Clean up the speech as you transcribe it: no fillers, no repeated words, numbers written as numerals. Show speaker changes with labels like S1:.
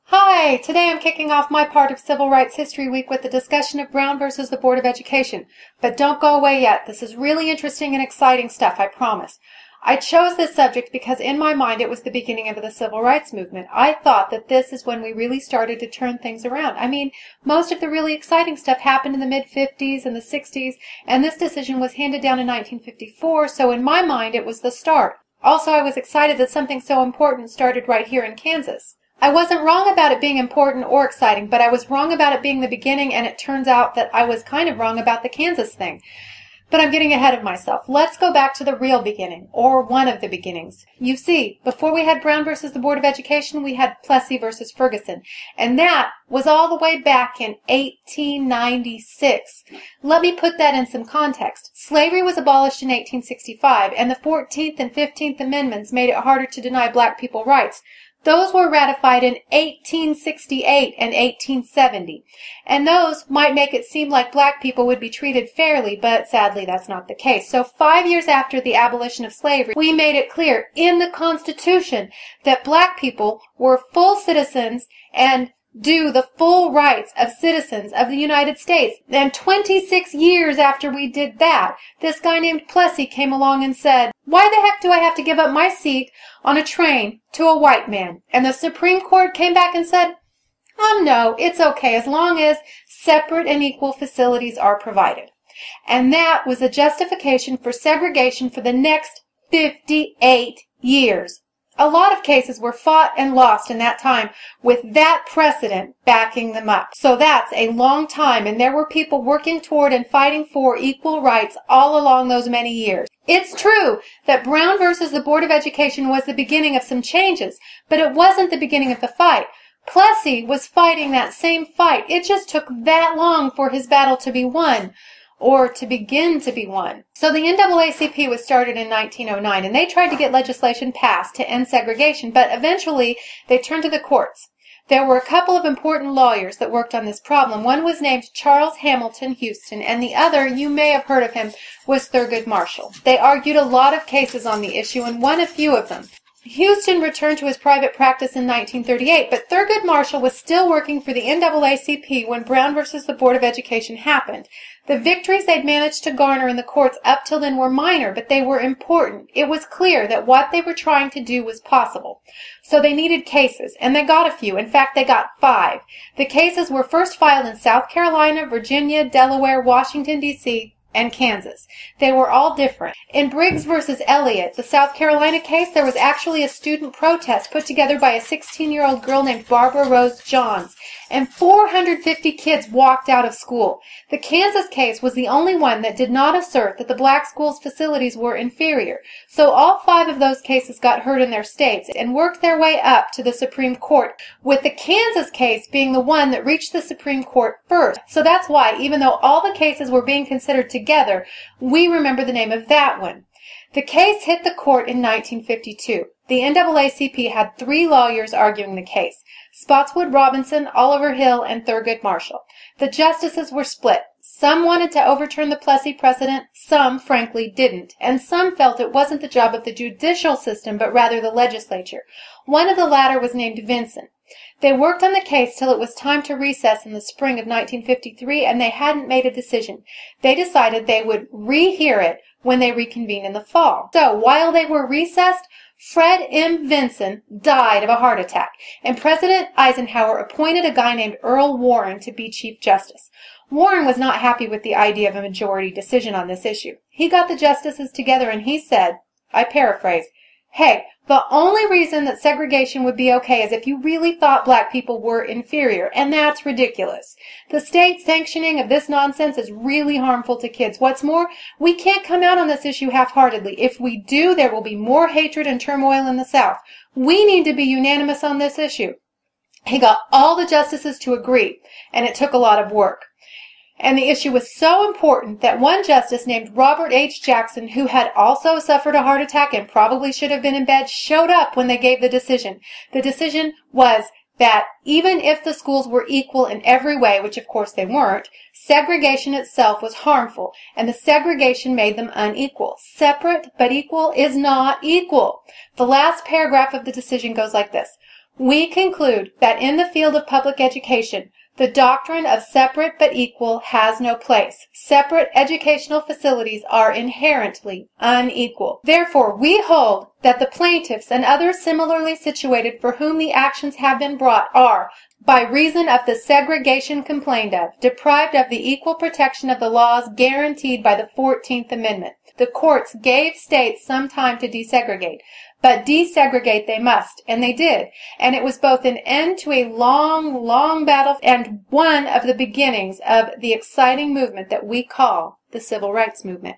S1: Hi! Today I'm kicking off my part of Civil Rights History Week with the discussion of Brown versus the Board of Education. But don't go away yet. This is really interesting and exciting stuff, I promise. I chose this subject because in my mind it was the beginning of the Civil Rights Movement. I thought that this is when we really started to turn things around. I mean, most of the really exciting stuff happened in the mid-50s and the 60s, and this decision was handed down in 1954, so in my mind it was the start. Also, I was excited that something so important started right here in Kansas. I wasn't wrong about it being important or exciting, but I was wrong about it being the beginning, and it turns out that I was kind of wrong about the Kansas thing. But I'm getting ahead of myself. Let's go back to the real beginning, or one of the beginnings. You see, before we had Brown versus the Board of Education, we had Plessy versus Ferguson, and that was all the way back in 1896. Let me put that in some context. Slavery was abolished in 1865, and the 14th and 15th Amendments made it harder to deny black people rights. Those were ratified in 1868 and 1870, and those might make it seem like black people would be treated fairly, but sadly that's not the case. So 5 years after the abolition of slavery, we made it clear in the Constitution that black people were full citizens and due the full rights of citizens of the United States. And 26 years after we did that, this guy named Plessy came along and said, "Why the heck do I have to give up my seat on a train to a white man?" And the Supreme Court came back and said, no, it's okay as long as separate and equal facilities are provided. And that was a justification for segregation for the next 58 years. A lot of cases were fought and lost in that time with that precedent backing them up. So that's a long time, and there were people working toward and fighting for equal rights all along those many years. It's true that Brown versus the Board of Education was the beginning of some changes, but it wasn't the beginning of the fight. Plessy was fighting that same fight. It just took that long for his battle to be won, or to begin to be won. So the NAACP was started in 1909, and they tried to get legislation passed to end segregation, but eventually they turned to the courts. There were a couple of important lawyers that worked on this problem. One was named Charles Hamilton Houston, and the other, you may have heard of him, was Thurgood Marshall. They argued a lot of cases on the issue and won a few of them. Houston returned to his private practice in 1938, but Thurgood Marshall was still working for the NAACP when Brown versus the Board of Education happened. The victories they'd managed to garner in the courts up till then were minor, but they were important. It was clear that what they were trying to do was possible. So they needed cases, and they got a few. In fact, they got 5. The cases were first filed in South Carolina, Virginia, Delaware, Washington, D.C., and Kansas. They were all different. In Briggs versus Elliott, the South Carolina case, there was actually a student protest put together by a 16-year-old girl named Barbara Rose Johns, and 450 kids walked out of school. The Kansas case was the only one that did not assert that the black schools' facilities were inferior. So all 5 of those cases got heard in their states and worked their way up to the Supreme Court, with the Kansas case being the one that reached the Supreme Court first. So that's why, even though all the cases were being considered together, we remember the name of that one. The case hit the court in 1952. The NAACP had 3 lawyers arguing the case: Spotswood Robinson, Oliver Hill, and Thurgood Marshall. The justices were split. Some wanted to overturn the Plessy precedent, some, frankly, didn't, and some felt it wasn't the job of the judicial system, but rather the legislature. One of the latter was named Vinson. They worked on the case till it was time to recess in the spring of 1953, and they hadn't made a decision. They decided they would rehear it when they reconvened in the fall. So, while they were recessed, Fred M. Vinson died of a heart attack, and President Eisenhower appointed a guy named Earl Warren to be Chief Justice. Warren was not happy with the idea of a majority decision on this issue. He got the justices together and he said, I paraphrase, "Hey, the only reason that segregation would be okay is if you really thought black people were inferior, and that's ridiculous. The state sanctioning of this nonsense is really harmful to kids. What's more, we can't come out on this issue half-heartedly. If we do, there will be more hatred and turmoil in the South. We need to be unanimous on this issue." He got all the justices to agree, and it took a lot of work. And the issue was so important that one justice named Robert H. Jackson, who had also suffered a heart attack and probably should have been in bed, showed up when they gave the decision. The decision was that even if the schools were equal in every way, which of course they weren't, segregation itself was harmful, and the segregation made them unequal. Separate but equal is not equal. The last paragraph of the decision goes like this: We conclude that in the field of public education, the doctrine of separate but equal has no place. Separate educational facilities are inherently unequal. Therefore, we hold that the plaintiffs and others similarly situated for whom the actions have been brought are, by reason of the segregation complained of, deprived of the equal protection of the laws guaranteed by the 14th Amendment. The courts gave states some time to desegregate, but desegregate they must, and they did, and it was both an end to a long, long battle and one of the beginnings of the exciting movement that we call the Civil Rights Movement.